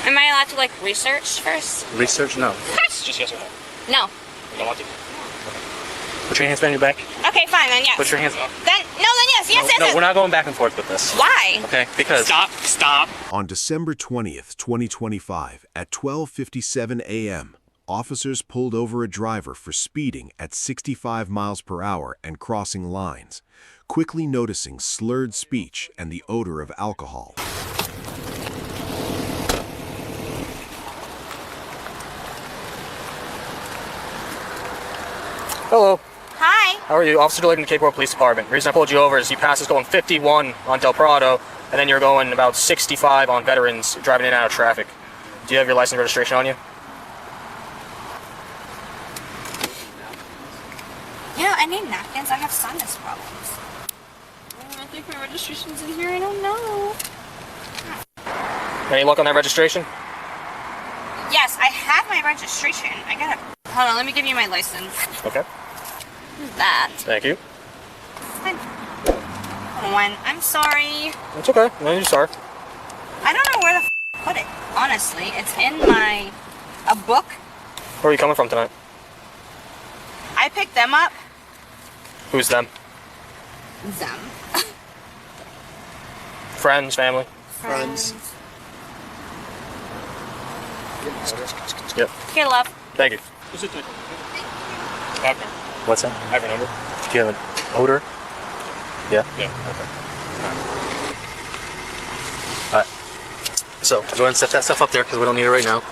Am I allowed to, like, research first? Research? No. Just yes or no. No. You don't want to? Put your hands behind your back. Okay, fine, then yes. Put your hands... Then yes. No, we're not going back and forth with this. Why? Okay, because... Stop. On December 20th, 2025, at 12:57 a.m., officers pulled over a driver for speeding at 65 miles per hour and crossing lines, quickly noticing slurred speech and the odor of alcohol. Hello. Hi. How are you? Officer Delayed in the Cape Coral Police Department. The reason I pulled you over is you passed us going 51 on Del Prado, and then you're going about 65 on Veterans, driving in and out of traffic. Do you have your license and registration on you? Yeah, I need napkins. I have sinus problems. I think my registration's in here. I don't know. Any luck on that registration? Yes, I have my registration. I gotta... Hold on, let me give you my license. Okay. That. Thank you. One. I'm sorry. It's okay. No, you're sorry. I don't know where the to put it. Honestly, it's in a book. Where are you coming from tonight? I picked them up. Who's them? Them. Friends, family? Friends. Yep. Here, love. Thank you. What's that? I have your number. Do you have an odor? Yeah? Yeah. Okay. Alright. So, go ahead and set that stuff up there because we don't need it right now.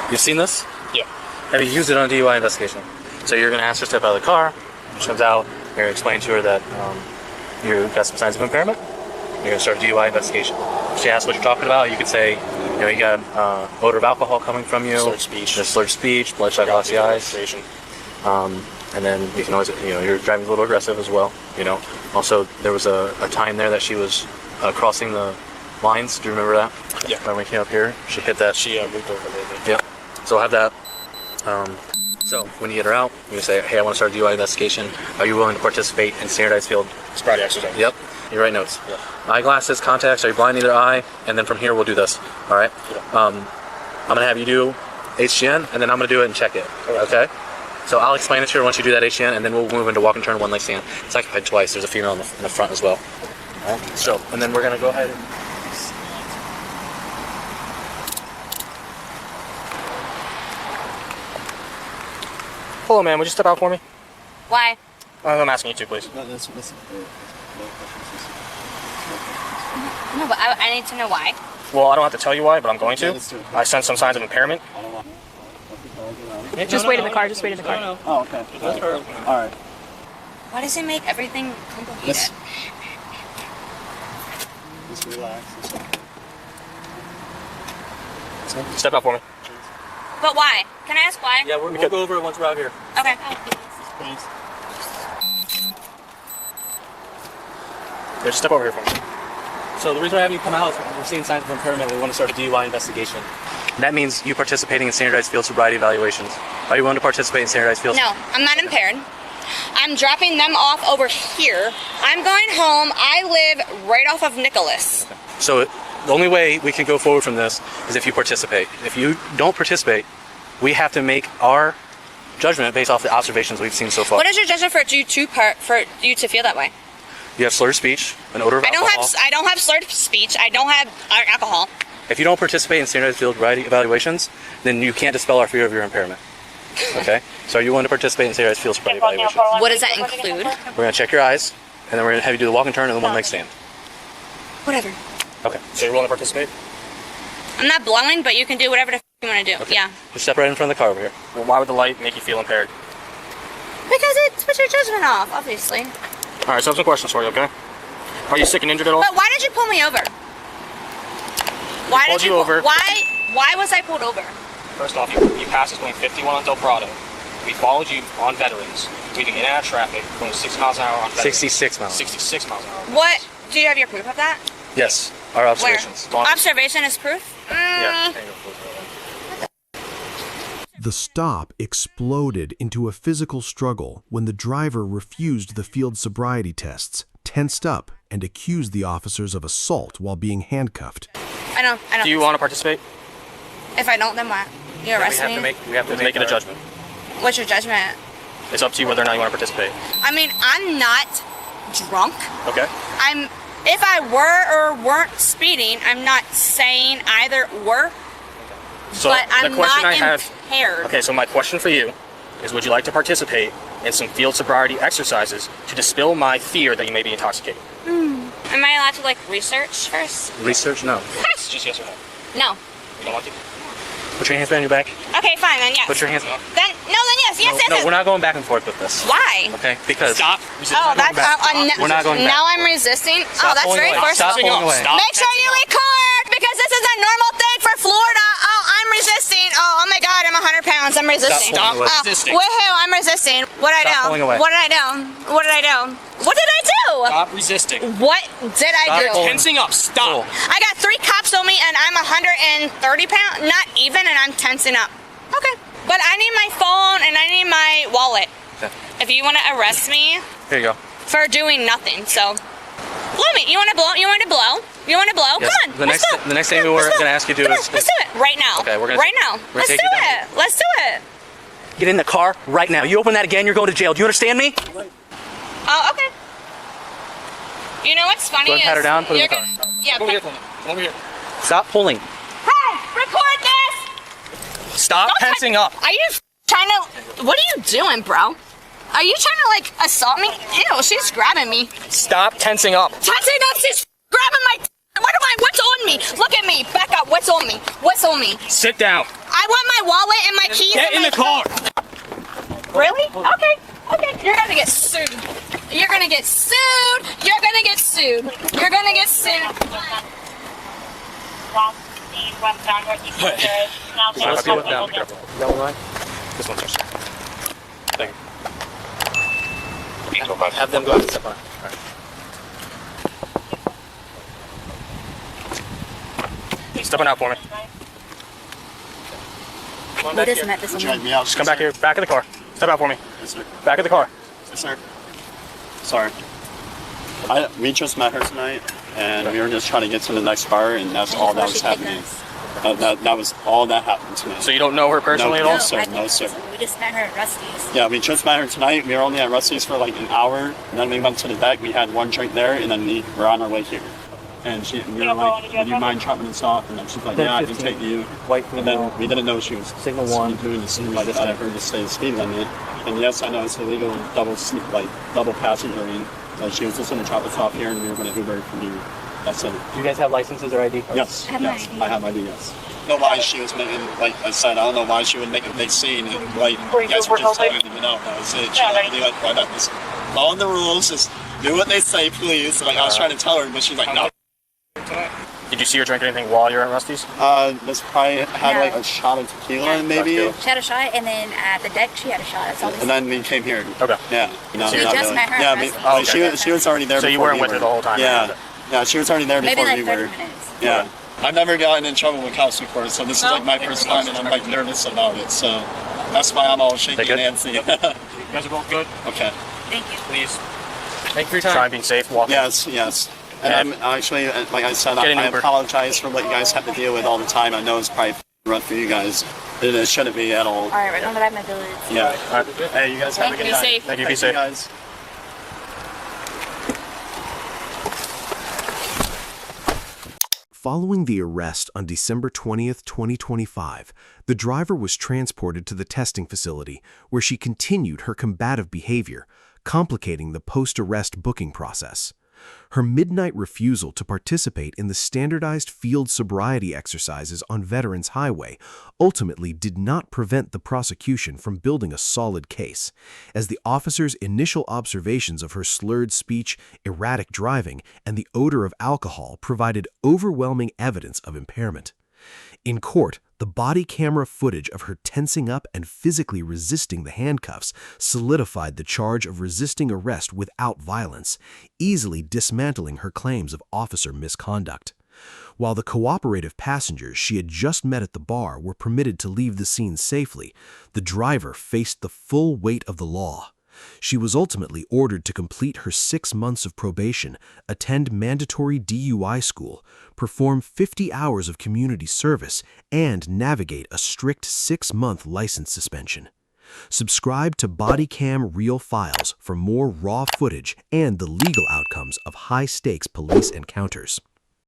You've seen this? Yeah. Have you used it on a DUI investigation? So you're going to ask her to step out of the car. She comes out. You're going to explain to her that you've got some signs of impairment. You're going to start a DUI investigation. If she asks what you're talking about, you could say, you know, you got odor of alcohol coming from you. Slurred speech. There's slurred speech, bloodshot, glossy eyes. And then you can always, you know, you're driving a little aggressive as well. You know. Also, there was a time there that she was crossing the lines. Do you remember that? Yeah. When we came up here, she hit that. She moved over a little bit. Yeah. So I'll have that. So when you get her out, you're gonna say, "Hey, I want to start a DUI investigation. Are you willing to participate in standardized field sobriety exercise?" Yep. You write notes. Yeah. Eyeglasses, contacts. Are you blind in either eye? And then from here we'll do this. All right. Yeah. I'm gonna have you do HGN, and then I'm gonna do it and check it. Okay. So I'll explain it to her once you do that HGN, and then we'll move into walk and turn, one leg stand. It's occupied twice. There's a female in the front as well. All right. So, and then we're gonna go ahead. Hello, ma'am. Would you step out for me? Why? I'm asking you to, please. No, but I need to know why. Well, I don't have to tell you why, but I'm going to. I sense some signs of impairment. Just wait in the car. Just wait in the car. Oh, okay. All right. Why does it make everything complicated? Just relax. Step out for me. But why? Can I ask why? Yeah, we'll go over it once we're out here. Okay. Please. Yeah, just step over here for me. So the reason we're having you come out is we're seeing signs of impairment. We want to start a DUI investigation. That means you participating in standardized field sobriety evaluations. Are you willing to participate in standardized field? No, I'm not impaired. I'm dropping them off over here. I'm going home. I live right off of Nicholas. So the only way we can go forward from this is if you participate. If you don't participate, we have to make our judgment based off the observations we've seen so far. What is your judgment for you to feel that way? You have slurred speech, an odor of alcohol. I don't have slurred speech. I don't have alcohol. If you don't participate in standardized field sobriety evaluations, then you can't dispel our fear of your impairment. Okay? So are you willing to participate in standardized field sobriety evaluations? What does that include? We're going to check your eyes, and then we're going to have you do the walk and turn and the one leg stand. Whatever. Okay. So you're willing to participate? I'm not blowing, but you can do whatever the you want to do. Okay. Yeah. Just step right in front of the car over here. Well, why would the light make you feel impaired? Because it puts your judgment off, obviously. All right, so I have some questions for you, okay? Are you sick and injured at all? But why did you pull me over? Why pulled you over. Why was I pulled over? First off, you passed us going 51 on Del Prado. We followed you on Veterans, weaving in and out of traffic, going 6 miles an hour on Veterans. 66 miles. 66 miles an hour. What? Do you have your proof of that? Yes, our observations. Where? Observation is proof? Yeah. The stop exploded into a physical struggle when the driver refused the field sobriety tests, tensed up and accused the officers of assault while being handcuffed. I don't. Do you want to participate? If I don't, then what? You arrest me? We have to make it a judgment. What's your judgment? It's up to you whether or not you want to participate. I mean, I'm not drunk. Okay. If I were or weren't speeding, I'm not saying either or. So but I'm the question not I have. impaired. Okay, so my question for you is: would you like to participate in some field sobriety exercises to dispel my fear that you may be intoxicated? Am I allowed to like research first? Research? No. It's just yes or no. No. You don't want to? Put your hands behind your back. Okay, fine then. Yes. Put your hands up. Then yes. No, we're not going back and forth with this. Why? Okay, because Stop. Oh, that's We're not going back. Now I'm resisting. Stop that's pulling very away. forceful. Stop pulling away. Stop. Make sure you record because this is a normal thing for Florida. Oh, I'm resisting. Oh my God, I'm 100 pounds. I'm resisting. Stop pulling away. Oh, Resisting. woohoo, I'm resisting. What did I Stop do? pulling away. What did I do? What did I do? What did I do? Stop resisting. What did I Stop do? pulling. Tensing up. Stop. I got 3 cops on me and I'm 130 pounds, not even, and I'm tensing up. Okay. But I need my phone and I need my wallet. Okay. If you want to arrest me Here you go. for doing nothing, so blow me. You want to blow? You want to blow? You want to blow? Yes. Come on. The let's next- go. the next thing Come on, we're let's go. gonna ask you to do Come is- on, let's do it right now. Okay, we're gonna right now. we're Let's gonna do take you it. Let's do it. Get in the car right now. You open that again, you're going to jail. Do you understand me? Oh, okay. You know what's funny Go ahead and pat her down, put her in you're the car. gonna- Yeah. Over here. Over here. Stop pulling. Hey, record this. Stop Don't tensing up. Are you trying to? What are you doing, bro? Are you trying to like assault me? Ew, she's grabbing me. Stop tensing up. Tensing up, she's grabbing my. What's on me? Look at me. Back up. What's on me? What's on me? Sit down. I want my wallet and my keys. Get and in my the car. Really? Okay. Okay. You're gonna get sued. You're gonna get sued. You're gonna get sued. You're gonna get sued. Let's go down. Be careful. Yellow line. This one's yours. Thank you. Have them go out and step on. Stepping out for me. Drag me out. Just come back here. Back of the car. Step out for me. Yes, sir. Back of the car. Yes, sir. Sorry. We just met her tonight, and we were just trying to get to the next bar, and that's all that was happening. That was all that happened tonight. So you don't know her personally no, at all? no, sir. No, sir. We just met her at Rusty's. Yeah, we just met her tonight. We were only at Rusty's for like an hour, and then we went to the deck. We had one drink there, and then we were on our way here. And we were like, would you mind chopping us off? And then she's like, yeah, I can take you. And then we didn't know she was Signal 1. doing this thing like I heard to stay the speed limit. And yes, I know it's illegal double passengering. She was just going to drop us off here, and we were going to Uber from here. That's it. Do you guys have licenses or ID cards? Yes, I have yes, my ID. I have ID, yes. I don't know why she was making, like I said, I don't know why she would make a big scene. And, like, you guys were just telling me, that was it. She would be like, right up, just follow the rules, just do what they say, please. Like, I was trying to tell her, but she's like, no. Did you see her drink anything while you were at Rusty's? This probably had like a shot of tequila, maybe. Tequila. She had a shot, and then at the deck, she had a shot. That's all. And then we came here. Okay. Yeah. No, So you not just really. met her Yeah, at we, Rusty's? like, Oh, okay. she was already there. So you before weren't we with were. her the whole time? Yeah. Yeah, she was already there Maybe before like we 30 were. minutes. Yeah. I've never gotten in trouble with cops before, so this is like my first time, and I'm like nervous about it. So that's why I'm all shaky good? and antsy. You guys are both good? Okay. Thank you. Please. Thank you for your time. Try and be safe. Walk in. Yes, yes. And I'm actually, like I said, Get an I Uber. apologize for what you guys have to deal with all the time. I know it's probably rough for you guys. It shouldn't be at all. All right, we're going to my village. Yeah. All right. Hey, you guys have a good Be night. safe. Thank you. Be safe. guys. Following the arrest on December 20th, 2025, the driver was transported to the testing facility where she continued her combative behavior, complicating the post-arrest booking process. Her midnight refusal to participate in the standardized field sobriety exercises on Veterans Highway ultimately did not prevent the prosecution from building a solid case, as the officer's initial observations of her slurred speech, erratic driving, and the odor of alcohol provided overwhelming evidence of impairment. In court, the body camera footage of her tensing up and physically resisting the handcuffs solidified the charge of resisting arrest without violence, easily dismantling her claims of officer misconduct. While the cooperative passengers she had just met at the bar were permitted to leave the scene safely, the driver faced the full weight of the law. She was ultimately ordered to complete her 6 months of probation, attend mandatory DUI school, perform 50 hours of community service, and navigate a strict 6-month license suspension. Subscribe to Bodycam Real Files for more raw footage and the legal outcomes of high-stakes police encounters.